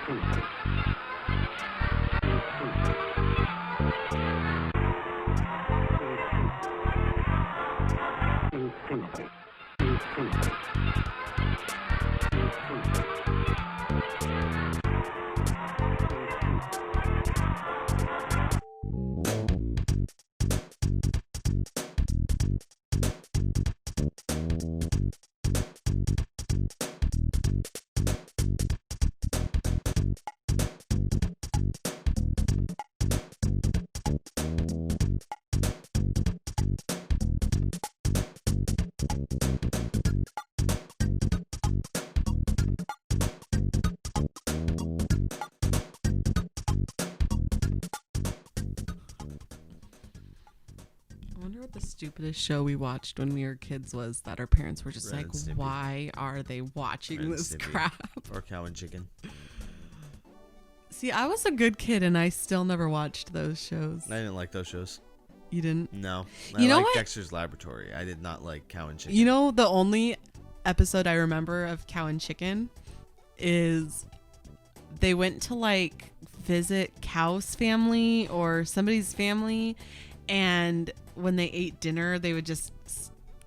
The stupidest show we watched when we were kids was that our parents were just Ren like, and Stimpy. why are they watching Ren and this Stimpy. crap? Or Cow and Chicken. See, I was a good kid and I still never watched those shows. I didn't like those shows. You didn't? No. You know liked what? Dexter's Laboratory. I did not like Cow and Chicken. You know, the only episode I remember of Cow and Chicken is they went to like visit Cow's family or somebody's family, and when they ate dinner, they would just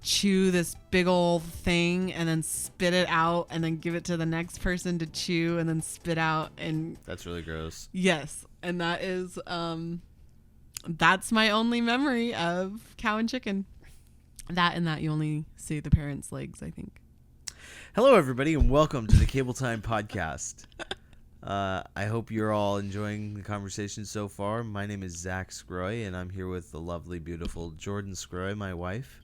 chew this big old thing and then spit it out and then give it to the next person to chew and then spit out. And That's really gross. yes, and that is that's my only memory of Cow and Chicken. That and that you only see the parents' legs, I think. Hello, everybody, and welcome to the Cabletime Podcast. I hope you're all enjoying the conversation so far. My name is Zach Scroy, and I'm here with the lovely, beautiful Jordan Scroy, my wife.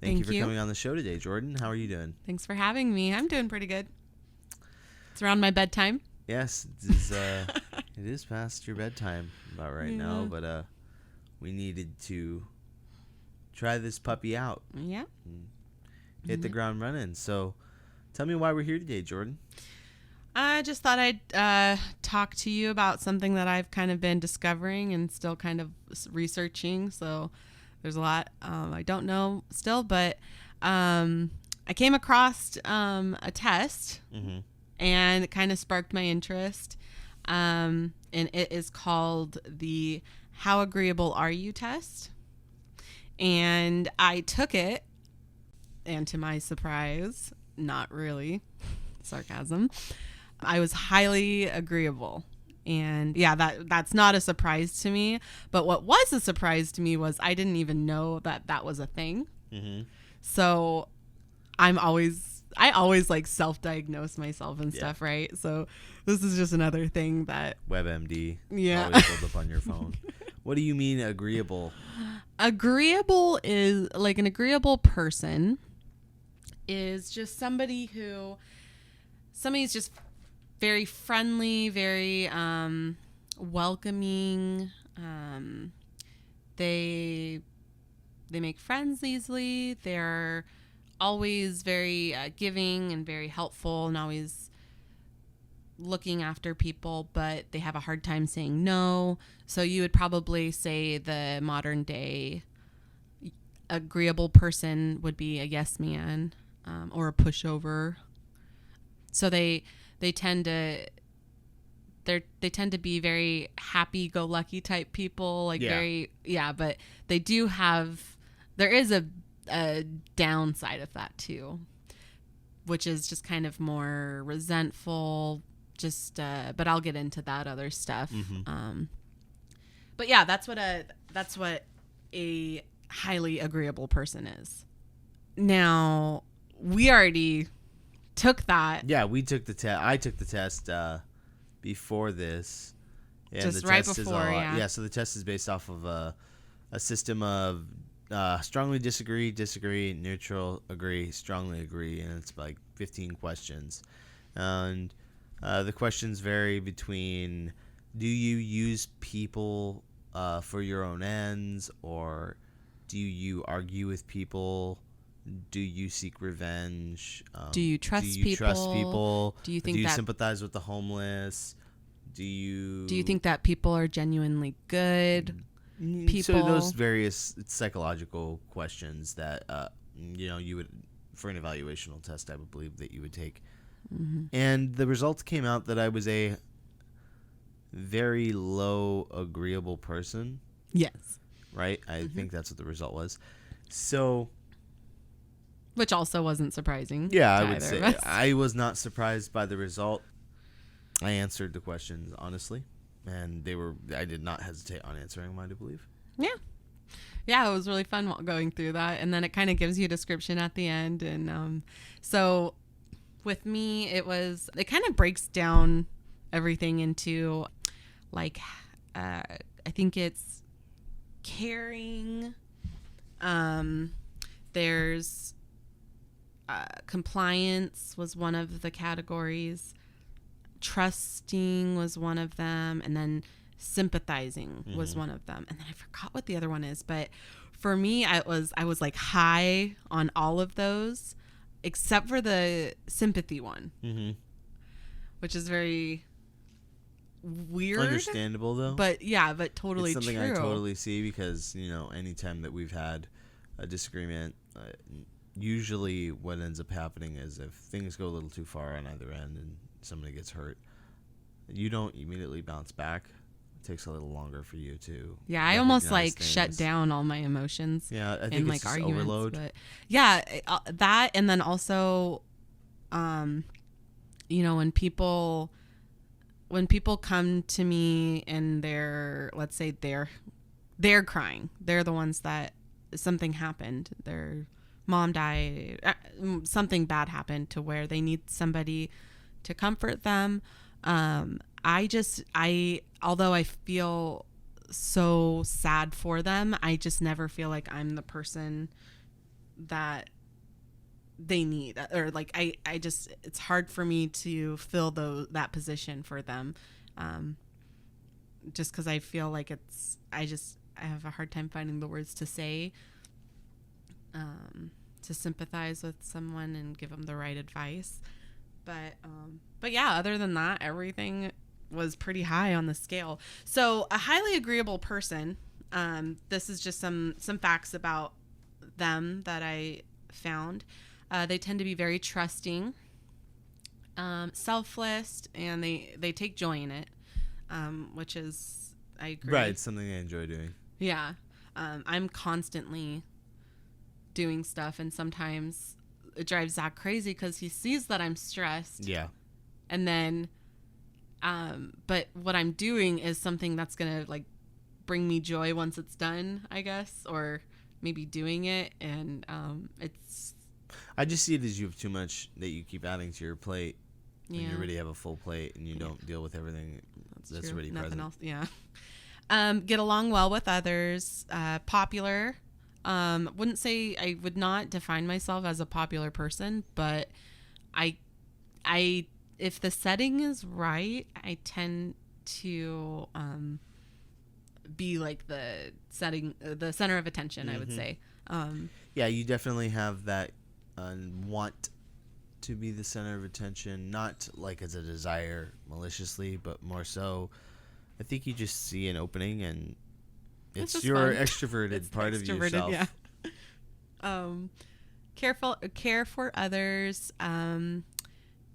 Thank you for coming on the show today, Jordan. How are you doing? Thanks for having me. I'm doing pretty good. It's around my bedtime. Yes, it is past your bedtime about right now, but we needed to try this puppy out. Yeah. Hit the ground running. So tell me why we're here today, Jordan. I just thought I'd talk to you about something that I've kind of been discovering and still kind of researching. So there's a lot I don't know still, but I came across a test and it kind of sparked my interest. And it is called the How Agreeable Are You test. And I took it, and to my surprise, not really, sarcasm, I was highly agreeable. And yeah, that's not a surprise to me. But what was a surprise to me was I didn't even know that was a thing. Mm-hmm. So I always like self-diagnose myself and stuff, right? So this is just another thing that WebMD. Yeah. Always pulled up on your phone. What do you mean agreeable? Agreeable is like an agreeable person is just somebody's just very friendly, very welcoming. They make friends easily. They're always very giving and very helpful and always looking after people, but they have a hard time saying no. So you would probably say the modern day agreeable person would be a yes man or a pushover. So they tend to be very happy-go-lucky type people, like but they do have, there is a downside of that too, which is just kind of more resentful, but I'll get into that other stuff. But yeah, that's what a highly agreeable person is. Now, we already took that. Yeah, we took the test. I took the test before this. And just the right test before, Yeah, so the test is based off of a system of strongly disagree, neutral, agree, strongly agree, and it's like 15 questions. And the questions vary between, do you use people for your own ends, or do you argue with people? Do you seek revenge? Do you trust people? Do you sympathize with the homeless? Do you think that people are genuinely good people? So those various psychological questions that you would, for an evaluational test, I would believe that you would take. And the results came out that I was a very low agreeable person. Yes. Right? I think that's what the result was. So, which also wasn't surprising. Yeah, I would say I was not surprised by the result. I answered the questions honestly, and I did not hesitate on answering them, I do believe. Yeah, it was really fun going through that, and then it kind of gives you a description at the end. And so with me, it kind of breaks down everything into like I think it's caring. There's compliance was one of the categories. Trusting was one of them, and then sympathizing was one of them, and then I forgot what the other one is. But for me, I was like high on all of those except for the sympathy one, which is very weird, understandable though. But totally it's something true. I totally see, because anytime that we've had a disagreement, usually what ends up happening is if things go a little too far on either end and somebody gets hurt, you don't immediately bounce back. It takes a little longer for you to. Yeah, I almost shut down all my emotions. Yeah, I think it's just arguments, overload. But that, and then also, when people come to me and let's say they're crying, they're the ones that something happened, their mom died, something bad happened to where they need somebody to comfort them. Although I feel so sad for them, I just never feel like I'm the person that they need, or like I just, it's hard for me to fill that position for them, just because I feel like I have a hard time finding the words to say, to sympathize with someone and give them the right advice. But yeah, other than that, everything was pretty high on the scale. So a highly agreeable person, this is just some facts about them that I found. They tend to be very trusting, selfless, and they take joy in it, which is, I agree. Right, it's something I enjoy doing. Yeah. I'm constantly doing stuff, and sometimes it drives Zach crazy because he sees that I'm stressed. Yeah. And then, but what I'm doing is something that's going to like bring me joy once it's done, I guess, or maybe doing it. And I just see it as you have too much that you keep adding to your plate. And you already have a full plate, and you don't deal with everything that's already Nothing present. else. Yeah. Get along well with others. Popular. Wouldn't say, I would not define myself as a popular person, but I if the setting is right, I tend to be like the center of attention, I would say. Yeah, you definitely have that want to be the center of attention, not like as a desire maliciously, but more so I think you just see an opening, and it's your fun. Extroverted it's part of yourself. Yeah. Care for others.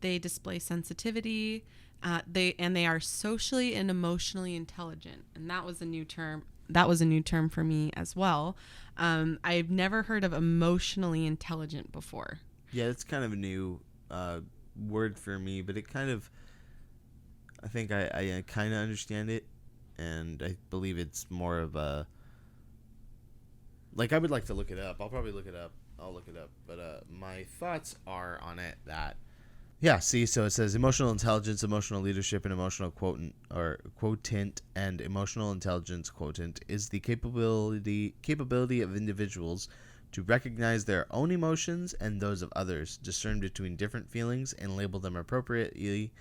They display sensitivity. They are socially and emotionally intelligent, and that was a new term. That was a new term for me as well. I've never heard of emotionally intelligent before. Yeah, it's kind of a new word for me, but it kind of, I think I kind of understand it, and I believe it's more of a, like, I would like to look it up. I'll probably look it up. But my thoughts are on it that, yeah, see, so it says emotional intelligence, emotional leadership, and emotional quotient, and emotional intelligence quotient is the capability of individuals to recognize their own emotions and those of others, discern between different feelings, and label them appropriately,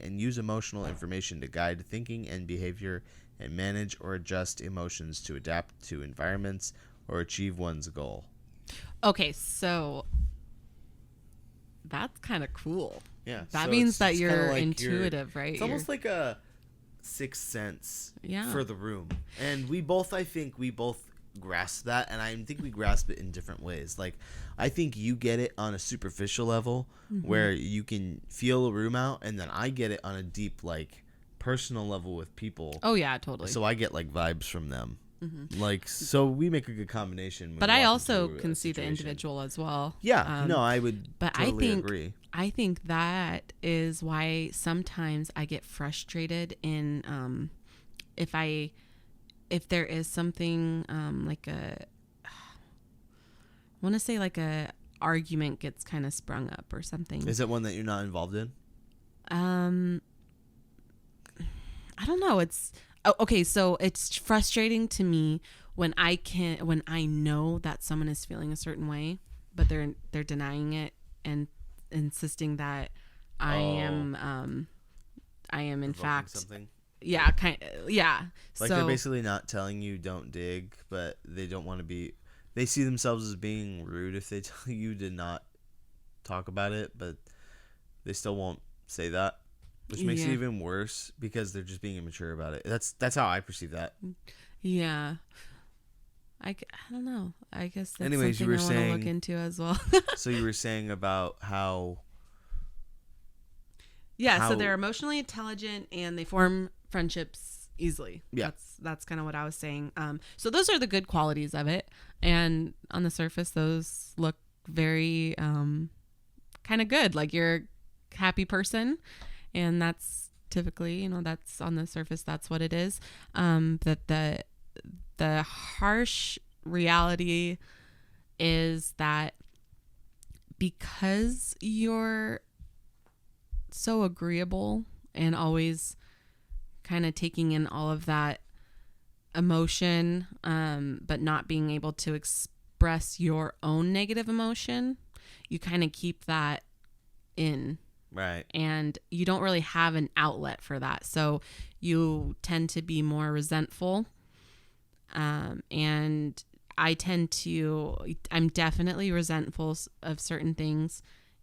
and use emotional information to guide thinking and behavior, and manage or adjust emotions to adapt to environments or achieve one's goal. Okay, so that's kind of cool. Yeah. That means that you're like intuitive, right? It's almost like a sixth sense for the room. And we both grasp that, and I think we grasp it in different ways. Like, I think you get it on a superficial level where you can feel a room out, and then I get it on a deep, like, personal level with people. Oh yeah, totally. So I get like vibes from them. Mm-hmm. Like, so we make a good combination. But I also can see the individual as well. Yeah, no, I would but totally agree. I think that is why sometimes I get frustrated in if there is something like I want to say like a argument gets kind of sprung up or something. Is it one that you're not involved in? I don't know. Okay. So it's frustrating to me when I know that someone is feeling a certain way, but they're denying it and insisting that I am in fact something. Yeah, Like, so they're basically not telling you don't dig, but they don't want to be. They see themselves as being rude if they tell you to not talk about it, but they still won't say that, which makes it even worse because they're just being immature about it. That's how I perceive that. Yeah. I don't know. I guess that's Anyways, something I want to look into as well. So you were saying about how... Yeah, so they're emotionally intelligent and they form friendships easily. Yeah. That's kind of what I was saying. So those are the good qualities of it. And on the surface, those look very kind of good. Like, you're a happy person. And that's typically, that's on the surface, that's what it is. That the harsh reality is that because you're so agreeable and always kind of taking in all of that emotion, but not being able to express your own negative emotion, you kind of keep that in. Right. And you don't really have an outlet for that. So you tend to be more resentful. And I'm definitely resentful of certain things.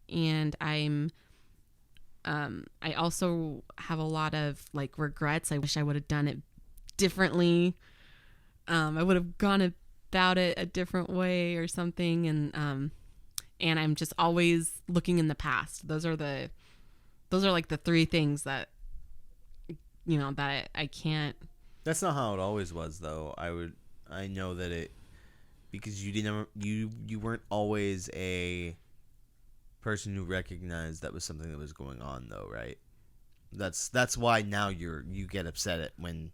And I also have a lot of like regrets. I wish I would have done it differently. I would have gone about it a different way or something. And I'm just always looking in the past. Those are like the three things that, that I can't. That's not how it always was, though. I know that it, because you weren't always a person who recognized that was something that was going on, though, right? That's why now you get upset at when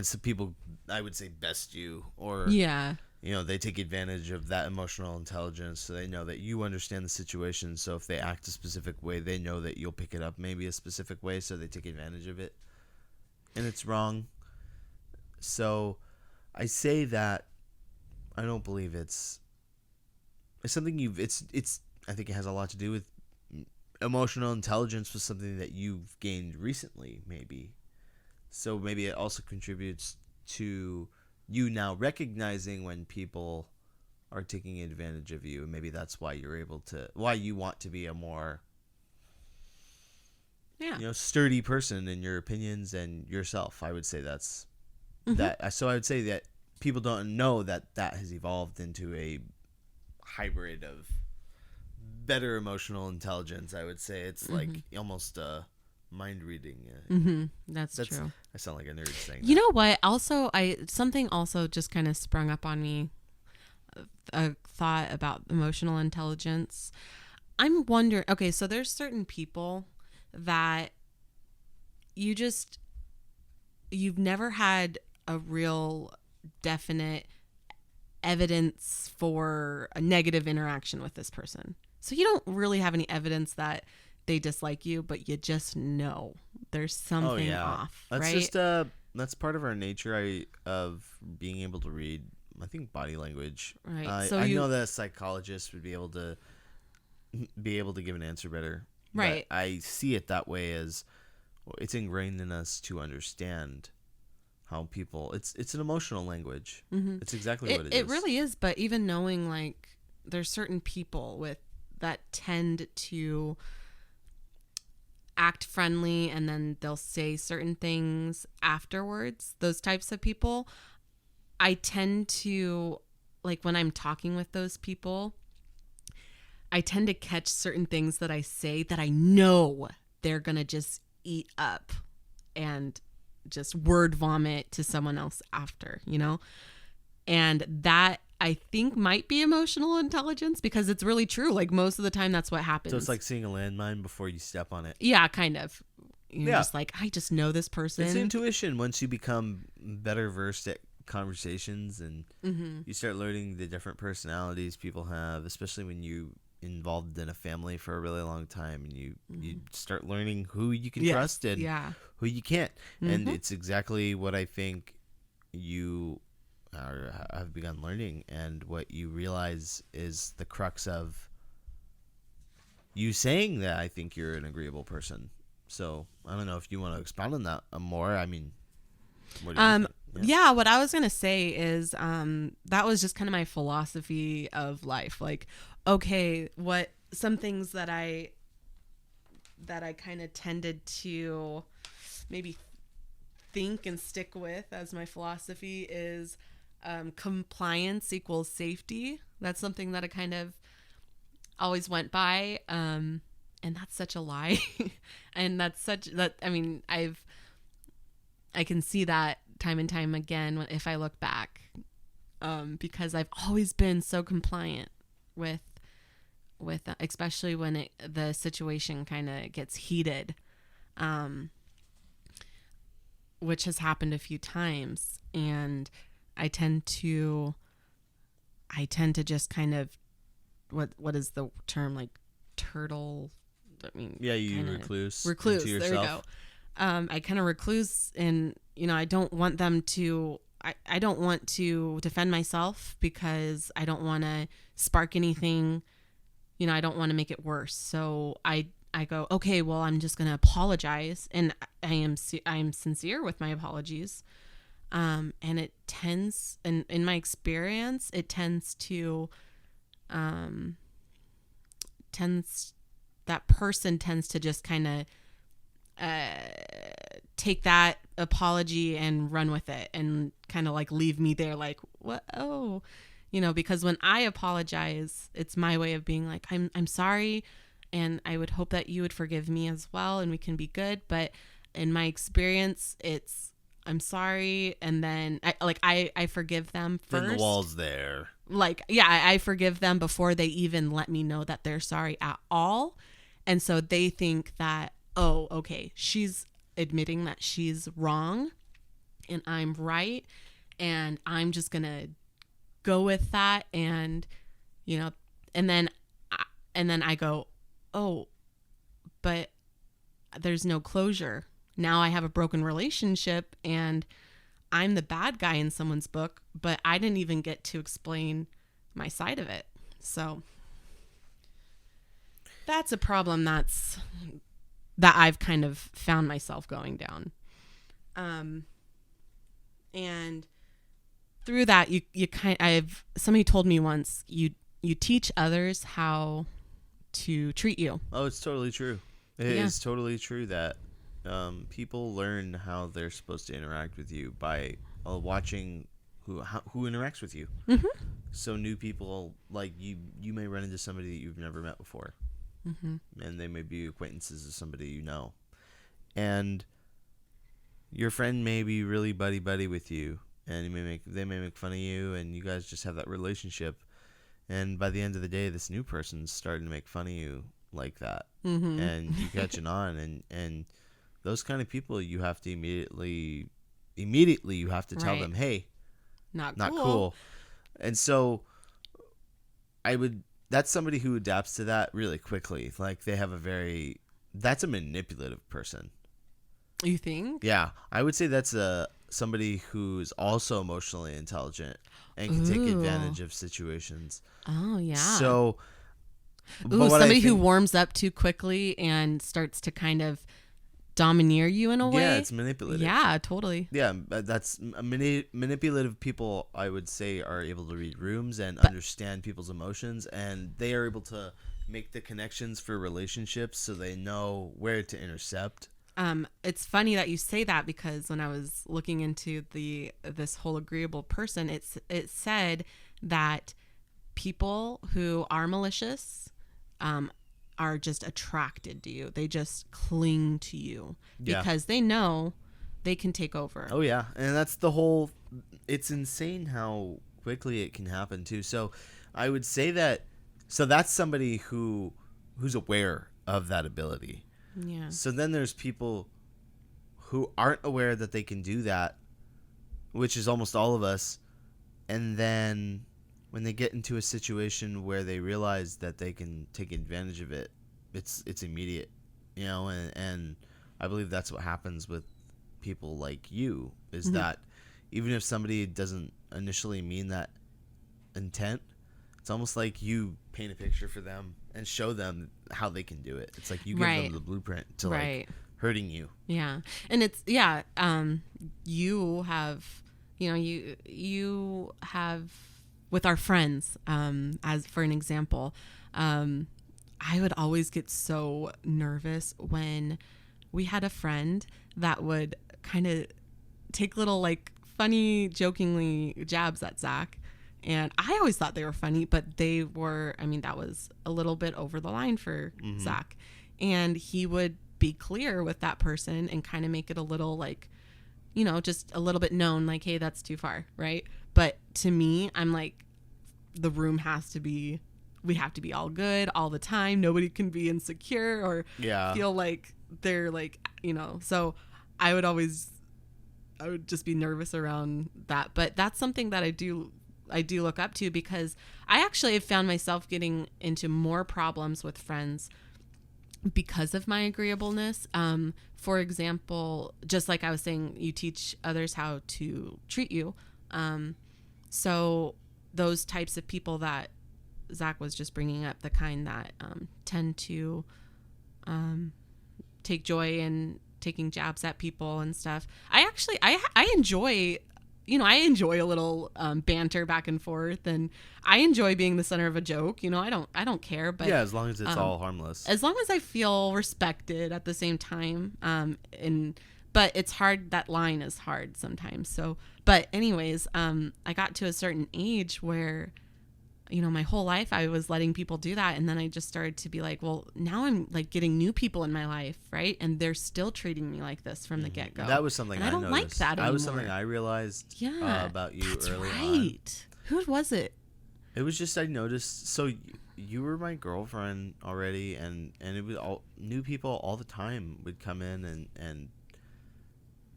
some people, I would say, best you, or they take advantage of that emotional intelligence, so they know that you understand the situation. So if they act a specific way, they know that you'll pick it up maybe a specific way, so they take advantage of it, and it's wrong. So I say that I don't believe it's something it's I think it has a lot to do with emotional intelligence, was something that you've gained recently, maybe. So maybe it also contributes to you now recognizing when people are taking advantage of you. Maybe that's why why you want to be a more sturdy person in your opinions and yourself. I would say that's that. So I would say that people don't know that has evolved into a hybrid of better emotional intelligence. I would say it's like almost mind reading. That's true. I sound like a nerd saying You know what? Also, something also just kind of sprung up on me. A thought about emotional intelligence. I'm wondering. Okay, so there's certain people that you've never had a real definite evidence for a negative interaction with this person. So you don't really have any evidence that they dislike you, but you just know there's something off. That's right? just that's part of our nature of being able to read, I think, body language. Right. I know that a psychologist would be able to give an answer better. Right. But I see it that way, as it's ingrained in us to understand how people. It's an emotional language. It's exactly what it is. It really is. But even knowing, like, there's certain people that tend to act friendly and then they'll say certain things afterwards. Those types of people, I tend to, like, when I'm talking with those people, I tend to catch certain things that I say that I know they're gonna just eat up. and just word vomit to someone else after, you know? And that I think might be emotional intelligence, because it's really true. Like most of the time that's what happens. So it's like seeing a landmine before you step on it. Yeah, kind of. You're just like, I just know this person. It's intuition. Once you become better versed at conversations and you start learning the different personalities people have, especially when you involved in a family for a really long time, and you start learning who you can trust and who you can't. And it's exactly what I think you have begun learning, and what you realize is the crux of you saying that I think you're an agreeable person. So I don't know if you want to expound on that more. I mean, what do you think? Yeah, what I was going to say is that was just kind of my philosophy of life. Like, okay, what some things that I kind of tended to maybe think and stick with as my philosophy is compliance equals safety. That's something that I kind of always went by. And that's such a lie. And I mean, I can see that time and time again if I look back, because I've always been so compliant with especially when the situation kind of gets heated, which has happened a few times. And I tend to just kind of, what is the term, like turtle? I mean, yeah, you recluse into yourself. There we go. I kind of recluse, and I don't want them to. I don't want to defend myself, because I don't want to spark anything. I don't want to make it worse. So I go, okay, well, I'm just going to apologize, and I am sincere with my apologies. And it tends, and in my experience, it tends to that person tends to just kind of take that apology and run with it, and kind of like leave me there like, what? Oh, because when I apologize, it's my way of being like, I'm sorry, and I would hope that you would forgive me as well, and we can be good. But in my experience, it's, I'm sorry, and then I forgive them first. Then the wall's there. Like, yeah, I forgive them before they even let me know that they're sorry at all. And so they think that, oh, okay, she's admitting that she's wrong and I'm right, and I'm just going to go with that. And, and then I go, oh, but there's no closure. Now I have a broken relationship, and I'm the bad guy in someone's book, but I didn't even get to explain my side of it. So that's a problem that I've kind of found myself going down. And through that, somebody told me once, you teach others how to treat you. Oh, it's totally true. It is totally true that people learn how they're supposed to interact with you by watching who interacts with you. Mm-hmm. So new people, like you may run into somebody that you've never met before, and they may be acquaintances of somebody you know, and your friend may be really buddy with you, and they may make fun of you, and you guys just have that relationship, and by the end of the day, this new person's starting to make fun of you like that, and you catching on, and those kind of people, you have to immediately you have to tell them, hey, not cool. And so that's somebody who adapts to that really quickly. Like that's a manipulative person. You think? Yeah, I would say that's somebody who's also emotionally intelligent and can take advantage of situations. Oh yeah. So, somebody who warms up too quickly and starts to kind of domineer you in a way. Yeah, it's manipulative. Yeah, totally. Yeah, that's manipulative people, I would say, are able to read rooms and understand people's emotions, and they are able to make the connections for relationships so they know where to intercept. It's funny that you say that, because when I was looking into this whole agreeable person, it said that people who are malicious are just attracted to you. They just cling to you because they know they can take over. Oh yeah, and that's the whole. It's insane how quickly it can happen too. So, I would say that. So that's somebody who's aware of that ability. Yeah. So then there's people who aren't aware that they can do that, which is almost all of us. And then when they get into a situation where they realize that they can take advantage of it, it's immediate, and I believe that's what happens with people like you, is that even if somebody doesn't initially mean that intent, it's almost like you paint a picture for them and show them how they can do it. It's like you give them the blueprint to like hurting you. Yeah. And it's, you have, you have with our friends, as for an example, I would always get so nervous when we had a friend that would kind of take little like funny, jokingly jabs at Zach. And I always thought they were funny, but they were, that was a little bit over the line for Zach. And he would be clear with that person and kind of make it a little like, just a little bit known, like, hey, that's too far, right? But to me, I'm like, the room we have to be all good all the time. Nobody can be insecure or feel like they're like, so I would just be nervous around that. But that's something that I do look up to, because I actually have found myself getting into more problems with friends because of my agreeableness. For example, just like I was saying, you teach others how to treat you. So those types of people that Zach was just bringing up, the kind that tend to take joy in taking jabs at people and stuff. I enjoy I enjoy a little banter back and forth, and I enjoy being the center of a joke. I don't care, but as long as it's all harmless, as long as I feel respected at the same time. But it's hard. That line is hard sometimes. So, but anyways, I got to a certain age where, my whole life I was letting people do that. And then I just started to be like, well, now I'm like getting new people in my life. Right. And they're still treating me like this from the get go. That was something I don't noticed. Like that anymore. That was something I realized about you early on. Who was it? It was just, I noticed. So you were my girlfriend already. And it was all new people all the time would come in and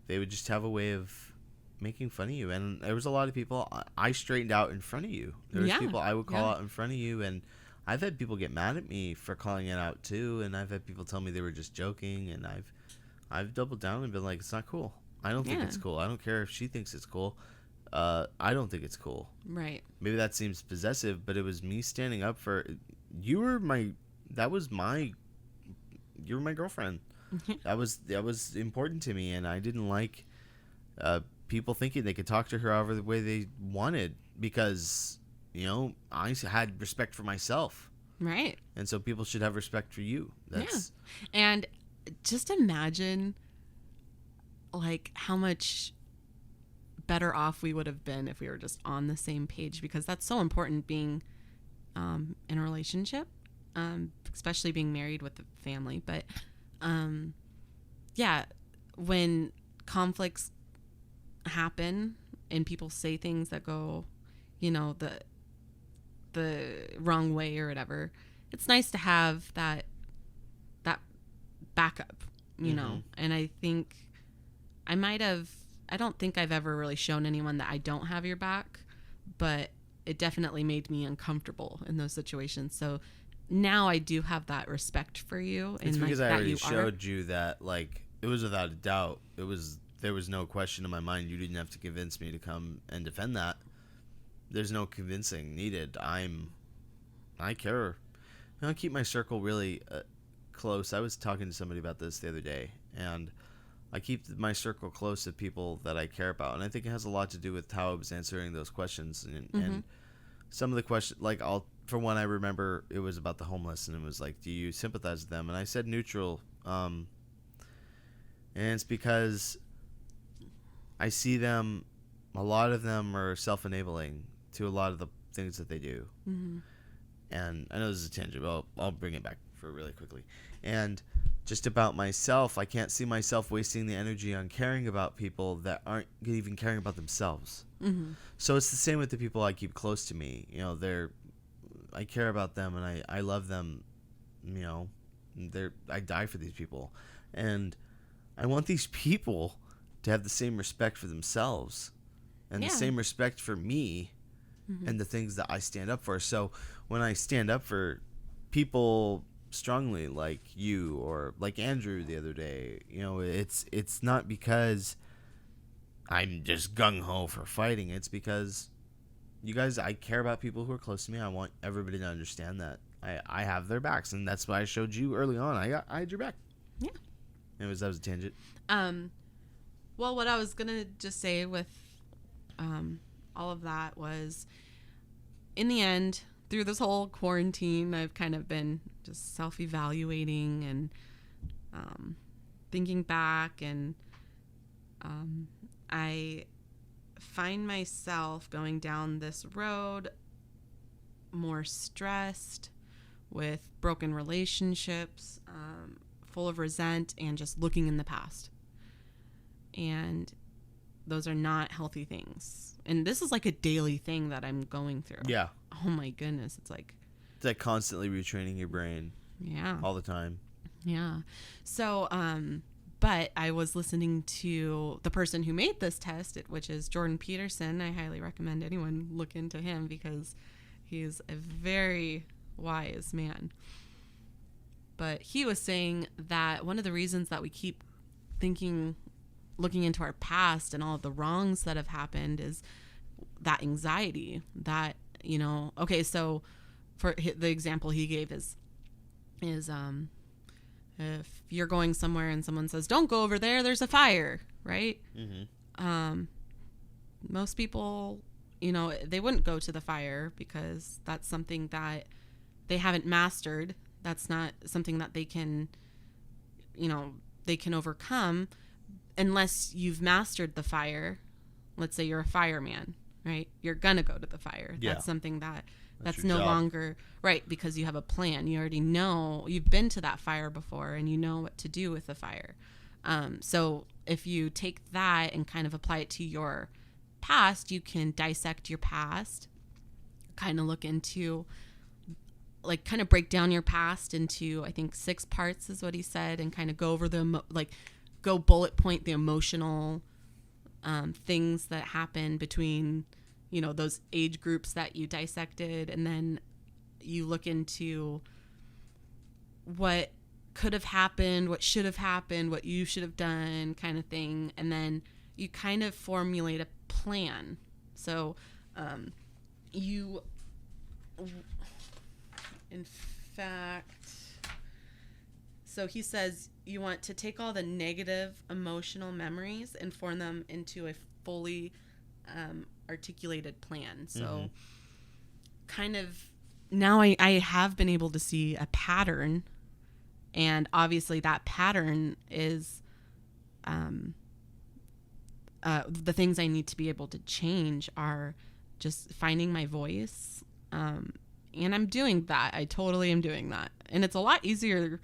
they would just have a way of making fun of you. And there was a lot of people I straightened out in front of you. There was people I would call out in front of you, and I've had people get mad at me for calling it out too, and I've had people tell me they were just joking, and I've doubled down and been like, it's not cool. I don't think it's cool. I don't care if she thinks it's cool. I don't think it's cool. Right. Maybe that seems possessive, but it was me standing up for you. You were my girlfriend. That was important to me, and I didn't like people thinking they could talk to her however the way they wanted, because I had respect for myself, right? And so people should have respect for you. And just imagine like how much better off we would have been if we were just on the same page, because that's so important, being in a relationship, especially being married with a family. But when conflicts happen and people say things that go the wrong way or whatever, it's nice to have that backup, and I think I don't think I've ever really shown anyone that I don't have your back, but it definitely made me uncomfortable in those situations. So now I do have that respect for you. It's because I already showed you that, like, it was without a doubt. There was no question in my mind. You didn't have to convince me to come and defend that. There's no convincing needed. I care. I keep my circle really close. I was talking to somebody about this the other day, and I keep my circle close to people that I care about, and I think it has a lot to do with how I was answering those questions. And some of the questions, like, for one, I remember it was about the homeless, and it was like, do you sympathize with them? And I said neutral, and it's because I see them, a lot of them are self-enabling to a lot of the things that they do. And I know this is a tangent, but I'll bring it back for really quickly. And just about myself, I can't see myself wasting the energy on caring about people that aren't even caring about themselves. Mm-hmm. So it's the same with the people I keep close to me. I care about them and I love them. I die for these people, and I want these people to have the same respect for themselves and the same respect for me and the things that I stand up for. So when I stand up for people strongly, like you or like Andrew the other day, it's not because I'm just gung-ho for fighting. It's because you guys, I care about people who are close to me. I want everybody to understand that I have their backs, and that's why I showed you early on. I had your back. Yeah. Anyways, that was a tangent. Well, what I was gonna just say with all of that was, in the end, through this whole quarantine, I've kind of been just self-evaluating and thinking back, and I find myself going down this road more stressed, with broken relationships, full of resent, and just looking in the past. And those are not healthy things. And this is like a daily thing that I'm going through. Yeah. Oh my goodness. It's like constantly retraining your brain. Yeah. All the time. Yeah. So, but I was listening to the person who made this test, which is Jordan Peterson. I highly recommend anyone look into him because he's a very wise man. But he was saying that one of the reasons that we keep looking into our past and all of the wrongs that have happened is that anxiety that, okay, so for the example he gave is if you're going somewhere and someone says, don't go over there, there's a fire, right? Mm-hmm. Most people, they wouldn't go to the fire because that's something that they haven't mastered. That's not something that they can overcome unless you've mastered the fire. Let's say you're a fireman, right? You're gonna go to the fire. Yeah. That's something that's your no job. longer right, because you have a plan. You already know, you've been to that fire before and you know what to do with the fire. So if you take that and kind of apply it to your past, you can dissect your past, kind of look into, like, kind of break down your past into, I think 6 parts is what he said, and kind of go over them, go bullet point the emotional things that happen between, those age groups that you dissected. And then you look into what could have happened, what should have happened, what you should have done, kind of thing. And then you kind of formulate a plan. So in fact, so he says you want to take all the negative emotional memories and form them into a fully articulated plan. So kind of now I have been able to see a pattern, and obviously that pattern is the things I need to be able to change are just finding my voice. And I'm doing that. I totally am doing that. And it's a lot easier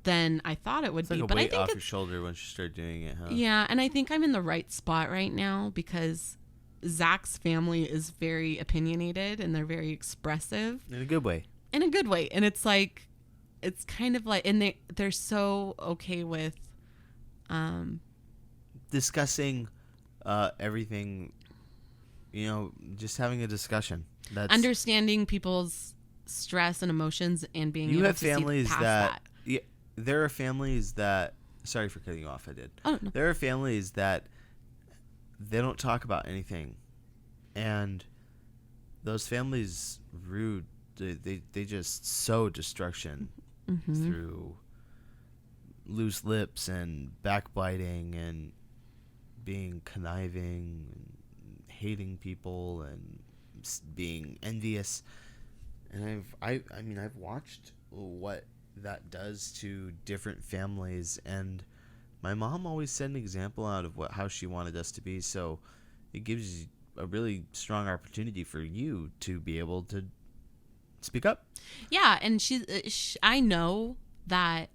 than I thought it would be. Like but a I weight think off your shoulder once you start doing it, huh? Yeah, and I think I'm in the right spot right now because Zach's family is very opinionated and they're very expressive. In a good way. In a good way. And it's like, it's kind of like, and they're so okay with discussing everything, just having a discussion. That's understanding people's stress and emotions and being able to see past that. Yeah, there are families that, sorry for cutting you off, I did. Oh, no. There are families that they don't talk about anything, and those families they just sow destruction through loose lips and backbiting and being conniving and hating people and being envious. And I've watched what that does to different families, and my mom always set an example out of how she wanted us to be, so it gives you a really strong opportunity for you to be able to speak up. Yeah, and I know that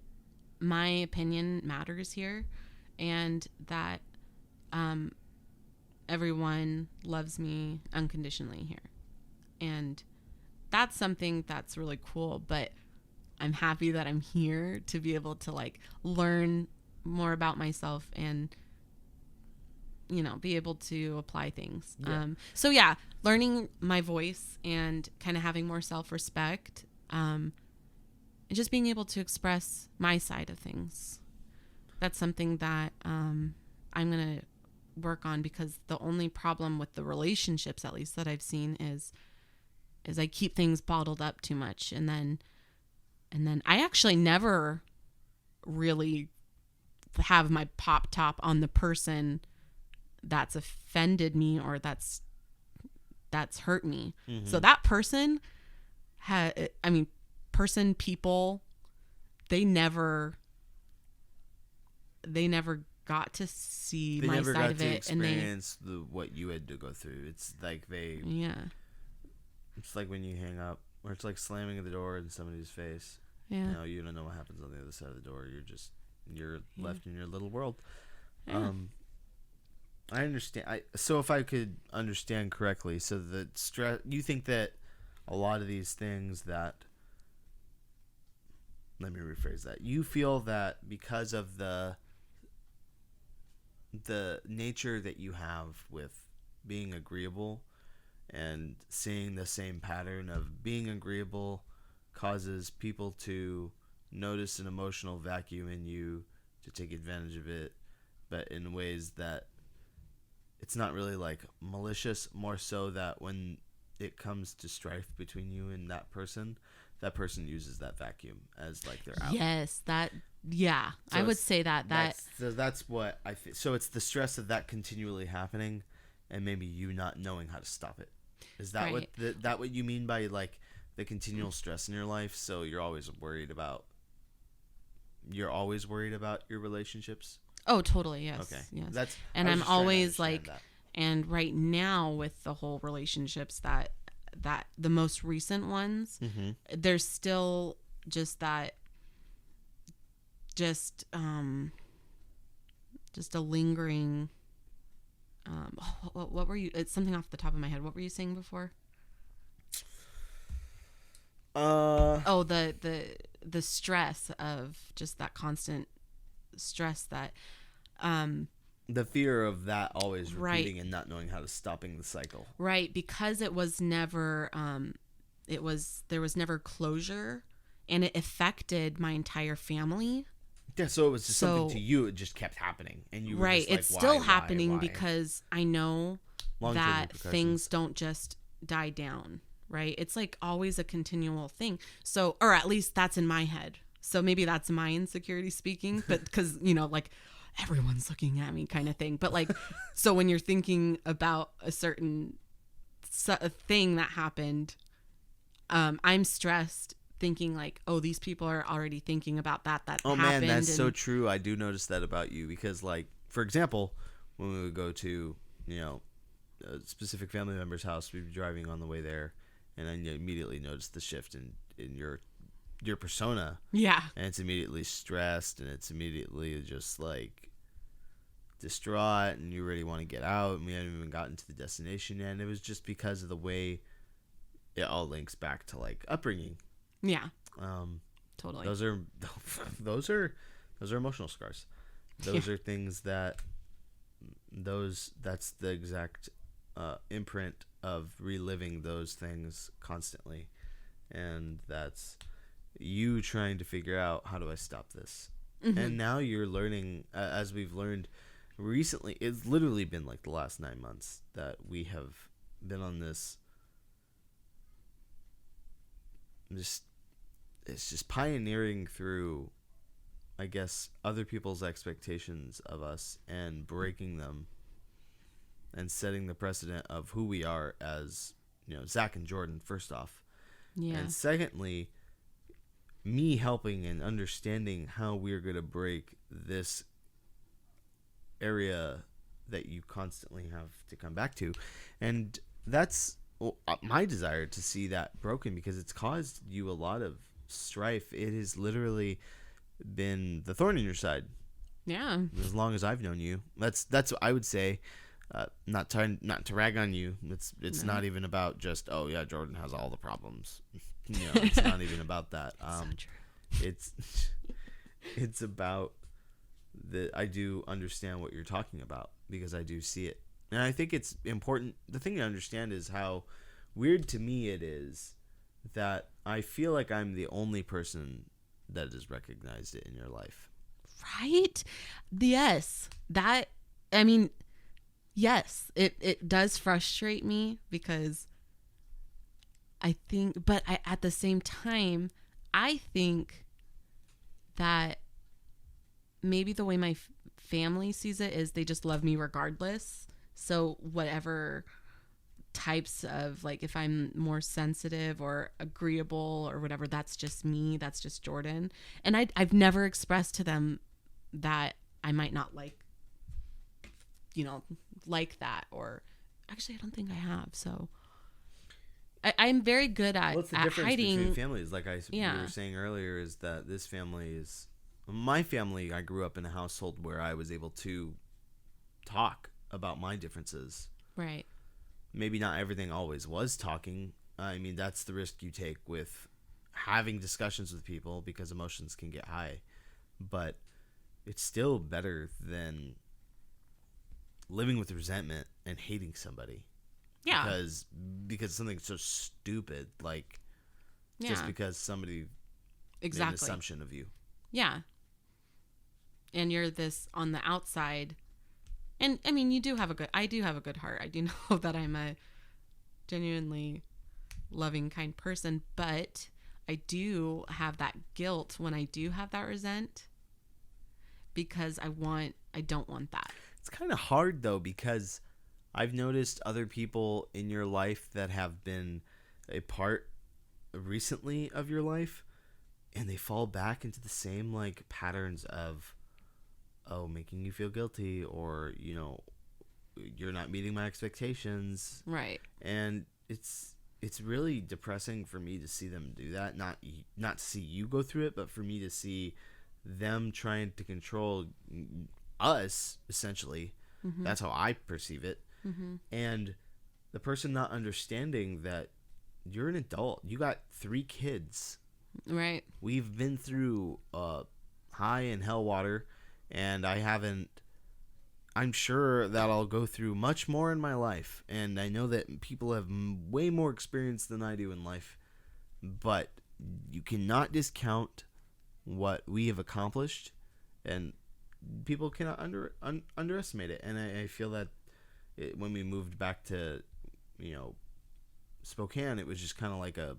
my opinion matters here, and that everyone loves me unconditionally here. And that's something that's really cool, but I'm happy that I'm here to be able to like learn more about myself and, you know, be able to apply things. Yeah. So yeah, learning my voice and kind of having more self-respect, and just being able to express my side of things. That's something that I'm going to work on, because the only problem with the relationships, at least that I've seen, is I keep things bottled up too much. And then I actually never really have my pop top on the person that's offended me or that's hurt me. Mm-hmm. So that person people, they never got to see my side of it, and experience what you had to go through. It's like it's like when you hang up, or it's like slamming the door in somebody's face. Yeah. You know, you don't know what happens on the other side of the door. You're left in your little world. Yeah. I understand. So if I could understand correctly, so the stress, you think that a lot of these things that, let me rephrase that. You feel that because of the nature that you have with being agreeable and seeing the same pattern of being agreeable causes people to notice an emotional vacuum in you, to take advantage of it, but in ways that it's not really like malicious, more so that when it comes to strife between you and that person uses that vacuum as like their out. Yes, that, yeah, so I would say that's what I think. So it's the stress of that continually happening, and maybe you not knowing how to stop it. Is that right. what you mean by like the continual stress in your life? So you're always worried about your relationships? Oh, totally. Yes. Okay. Yes. I'm always like that. And right now with the whole relationships that the most recent ones, mm-hmm. there's still just that, just a lingering, what were you, it's something off the top of my head. What were you saying before? The stress of just that constant stress that, the fear of that always repeating, right. And not knowing how to stopping the cycle. Right, because it was never, there was never closure, and it affected my entire family. Yeah, so it was just something to you. It just kept happening, and you were right. Just like, it's still happening because I know that things don't just die down. Right, it's like always a continual thing. So, or at least that's in my head. So maybe that's my insecurity speaking, but because like, everyone's looking at me kind of thing. But like, so when you're thinking about a certain thing that happened, I'm stressed thinking like, oh, these people are already thinking about that happened. Man, that's so true. I do notice that about you, because like, for example, when we would go to, a specific family member's house, we'd be driving on the way there, and then you immediately notice the shift in your persona. Yeah. And it's immediately stressed, and it's immediately just like distraught, and you really want to get out, and we haven't even gotten to the destination yet. And it was just because of the way it all links back to like upbringing. Yeah. Totally. Those are emotional scars. Those are things that's the exact imprint of reliving those things constantly. And that's you trying to figure out, how do I stop this? Mm-hmm. And now you're learning, as we've learned recently, it's literally been like the last 9 months that we have been on this, it's just pioneering through, I guess, other people's expectations of us and breaking them and setting the precedent of who we are as, Zach and Jordan, first off. Yeah. And secondly, me helping and understanding how we're going to break this area that you constantly have to come back to. And that's my desire, to see that broken, because it's caused you a lot of strife. It is literally been the thorn in your side. Yeah. As long as I've known you, that's what I would say. Not to rag on you. It's not even about just, oh yeah, Jordan has all the problems. It's not even about that. So true. It's about that I do understand what you're talking about because I do see it, and I think it's important. The thing to understand is how weird to me it is that I feel like I'm the only person that has recognized it in your life. Right? Yes. I mean, yes, it does frustrate me because I think, but at the same time, I think that maybe the way my family sees it is they just love me regardless. So whatever types of, like, if I'm more sensitive or agreeable or whatever, that's just me. That's just Jordan. And I've never expressed to them that I might not like that, or actually I don't think I have. So I'm very good at What's the difference hiding between families? Like we were saying earlier, is that this family is my family. I grew up in a household where I was able to talk about my differences. Right. Maybe not everything always was talking. I mean, that's the risk you take with having discussions with people because emotions can get high. But it's still better than living with resentment and hating somebody. Yeah. Because something's so stupid, like just because somebody made an assumption of you. Yeah. And you're this on the outside. And I mean, I do have a good heart. I do know that I'm a genuinely loving, kind person, but I do have that guilt when I do have that resent because I don't want that. It's kind of hard though, because I've noticed other people in your life that have been a part recently of your life, and they fall back into the same like patterns of, making you feel guilty, or you're not meeting my expectations. Right. And it's really depressing for me to see them do that. Not to see you go through it, but for me to see them trying to control us, essentially. Mm-hmm. That's how I perceive it. Mm-hmm. And the person not understanding that you're an adult. You got 3 kids. Right. We've been through high and hell water, and I'm sure that I'll go through much more in my life. And I know that people have way more experience than I do in life. But you cannot discount what we have accomplished, and people cannot underestimate it. And I feel that when we moved back to, Spokane, it was just kind of like a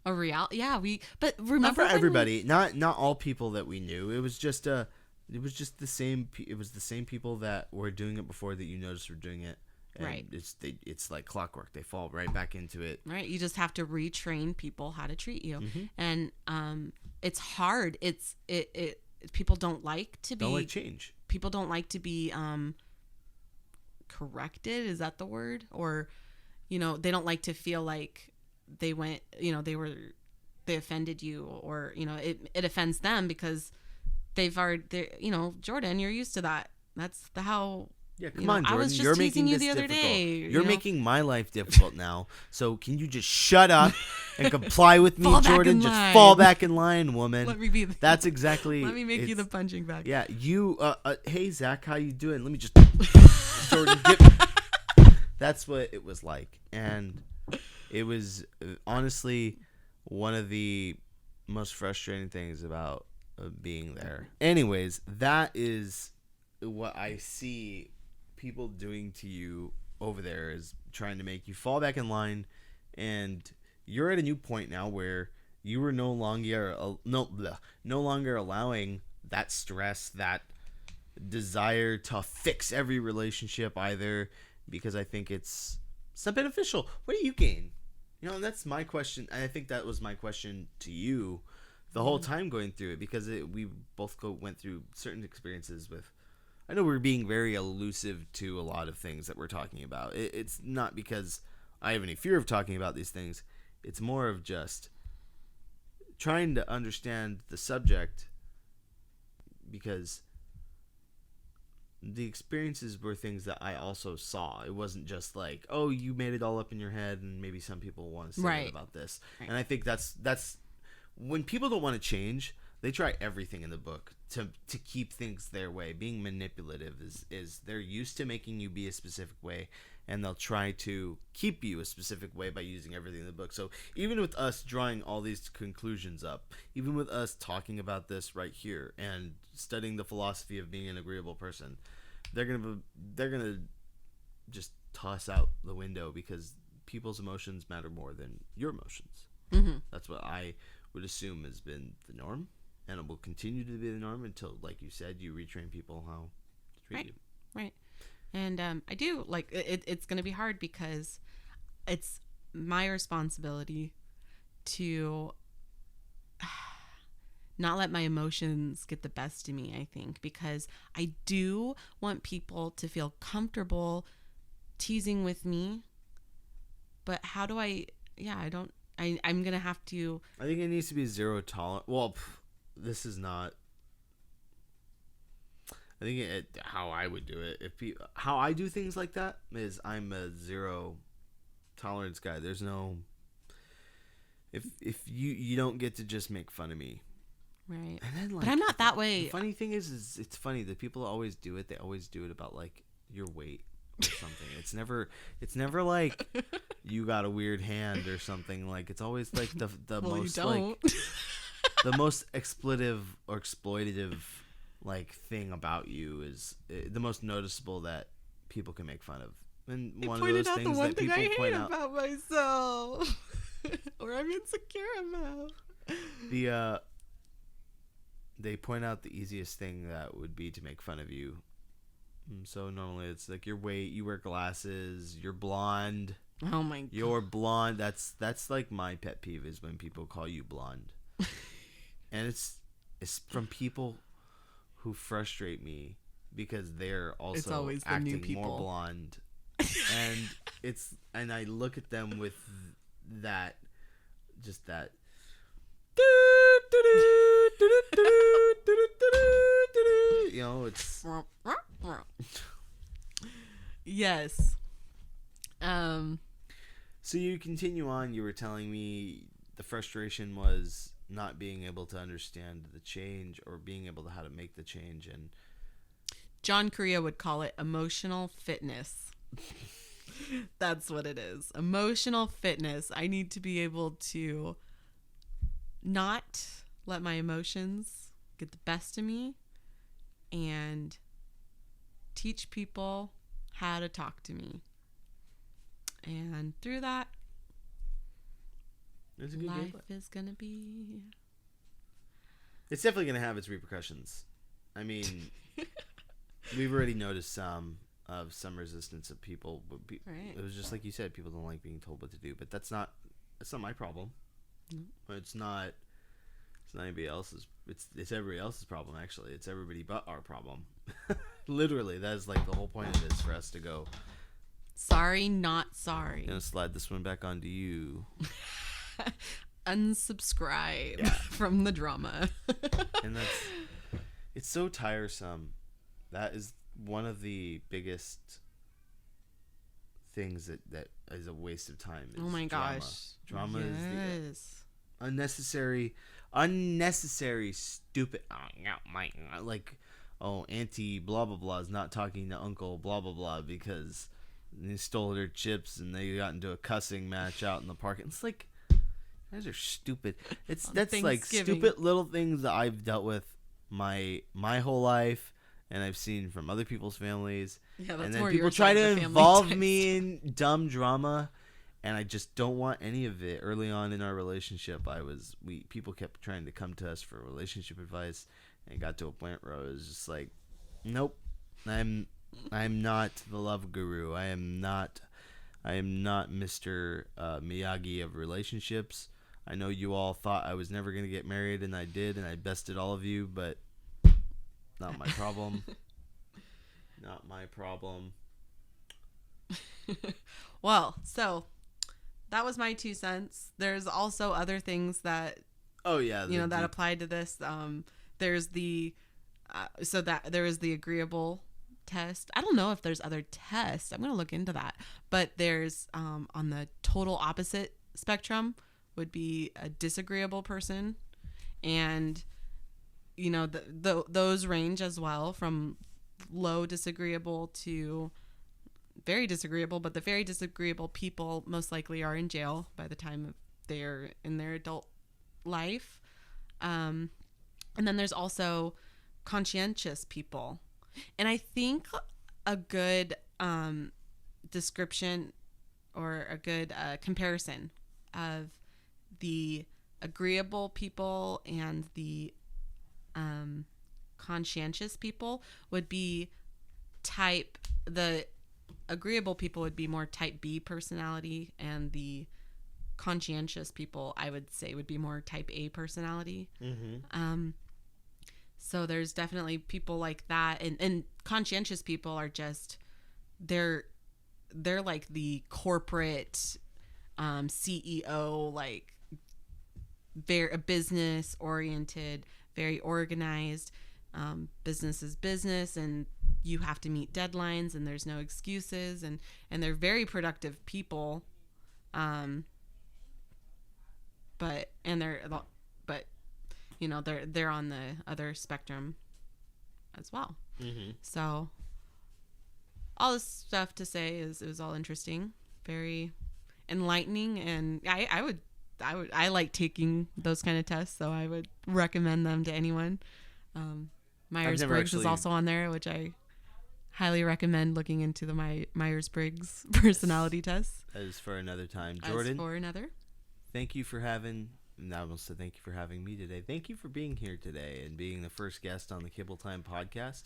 reality. Yeah, but remember, not for everybody, not all people that we knew. It was just the same. It was the same people that were doing it before that you noticed were doing it. And right. It's like clockwork. They fall right back into it. Right. You just have to retrain people how to treat you, mm-hmm. and it's hard. People don't like to be. Don't like change. People don't like to be corrected. Is that the word? Or, they don't like to feel like they went. They offended you, or it offends them because they've already. Jordan, you're used to that. That's how. Yeah, come on, Jordan. I was just you're teasing making you this the other difficult. day. You're making my life difficult now. So can you just shut up and comply with me, Jordan? Just fall back in line, woman. Let me be. That's exactly. Let me make you the punching bag. Yeah, you. Hey, Zach, how you doing? Let me just. Jordan, that's what it was like, and it was honestly one of the most frustrating things about being there. Anyways, that is what I see people doing to you over there, is trying to make you fall back in line, and you're at a new point now where you are no longer allowing that stress, that desire to fix every relationship either, because I think it's not beneficial. What do you gain? That's my question. And I think that was my question to you the whole time going through it, because we both went through certain experiences with. I know we're being very elusive to a lot of things that we're talking about. It's not because I have any fear of talking about these things. It's more of just trying to understand the subject, because the experiences were things that I also saw. It wasn't just like, oh, you made it all up in your head, and maybe some people want to say Right. that about this. Right. And I think that's when people don't want to change, they try everything in the book to keep things their way. Being manipulative is they're used to making you be a specific way, and they'll try to keep you a specific way by using everything in the book. So even with us drawing all these conclusions up, even with us talking about this right here and studying the philosophy of being an agreeable person, they're gonna just toss out the window because people's emotions matter more than your emotions. Mm-hmm. That's what I would assume has been the norm, and it will continue to be the norm until, like you said, you retrain people how to treat you. Right. And I do like it's going to be hard because it's my responsibility to not let my emotions get the best of me, I think, because I do want people to feel comfortable teasing with me. But how do I'm going to have to. I think it needs to be zero tolerance. Well, this is not. I think how I would do it, how I do things like that is I'm a zero tolerance guy. There's no. If you don't get to just make fun of me. Right. And then, but I'm not that way. The funny thing is it's funny that people always do it. They always do it about like your weight or something. It's never like you got a weird hand or something. Like it's always like the well, most you don't. like the most expletive or exploitative like thing about you is the most noticeable that people can make fun of. And one of those things that people point out about myself or I'm insecure about. They point out the easiest thing that would be to make fun of you. So normally it's like your weight, you wear glasses, you're blonde. Oh my god. You're blonde. That's like my pet peeve is when people call you blonde. And it's from people who frustrate me because they're also acting more blonde. And I look at them with that you know, it's yes. So you continue on. You were telling me the frustration was not being able to understand the change or being able to how to make the change. And John Correa would call it emotional fitness. That's what it is. Emotional fitness. I need to be able to not let my emotions get the best of me and teach people how to talk to me. And through that, life is going to be... It's definitely going to have its repercussions. I mean, we've already noticed some resistance of people. Right. It was just like you said, people don't like being told what to do, but that's not my problem. Mm-hmm. It's not anybody else's. It's everybody else's problem, actually. It's everybody but our problem. Literally, that is like the whole point of this, for us to go, sorry, not sorry. I'm going to slide this one back onto you. Unsubscribe from the drama. And it's so tiresome. That is one of the biggest things that is a waste of time. Oh my gosh. Drama is the unnecessary, stupid, like, oh, auntie blah blah blah is not talking to uncle blah blah blah because they stole their chips and they got into a cussing match out in the park. It's like, you guys are stupid. That's like stupid little things that I've dealt with my whole life, and I've seen from other people's families. Yeah, that's and then more people try to involve me in dumb drama, and I just don't want any of it. Early on in our relationship, people kept trying to come to us for relationship advice, and it got to a point where I was just like, nope, I'm not the love guru. I am not Mr. Miyagi of relationships. I know you all thought I was never going to get married, and I did, and I bested all of you, but not my problem. Not my problem. Well, so that was my 2 cents. There's also other things that Oh yeah, that applied to this. There's the there is the agreeable test. I don't know if there's other tests. I'm gonna look into that. But there's on the total opposite spectrum would be a disagreeable person, and those range as well from low disagreeable to very disagreeable. But the very disagreeable people most likely are in jail by the time they're in their adult life. And then there's also conscientious people. And I think a good description or a good comparison of the agreeable people and the conscientious people would be the agreeable people would be more type B personality, and the conscientious people, I would say, would be more type A personality. Mm-hmm. So there's definitely people like that, and conscientious people are just they're like the corporate CEO, like very business oriented, very organized. Business is business, and you have to meet deadlines, and there's no excuses, and they're very productive people. But they're on the other spectrum as well. Mm-hmm. So all this stuff to say is it was all interesting, very enlightening, and I like taking those kind of tests, so I would recommend them to anyone. Myers-Briggs is also on there, which I highly recommend looking into the Myers-Briggs personality test. That is for another time. Jordan, thank you for having me today. Thank you for being here today and being the first guest on the Cabletime Podcast.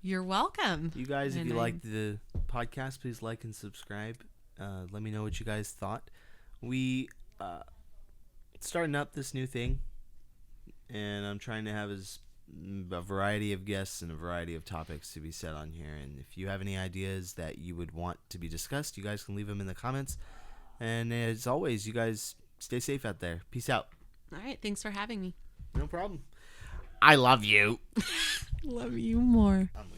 You're welcome. You guys, if you like the podcast, please like and subscribe. Let me know what you guys thought. We starting up this new thing, and I'm trying to have a variety of guests and a variety of topics to be said on here. And if you have any ideas that you would want to be discussed, you guys can leave them in the comments. And as always, you guys stay safe out there. Peace out. All right. Thanks for having me. No problem. I love you. Love you more. I'm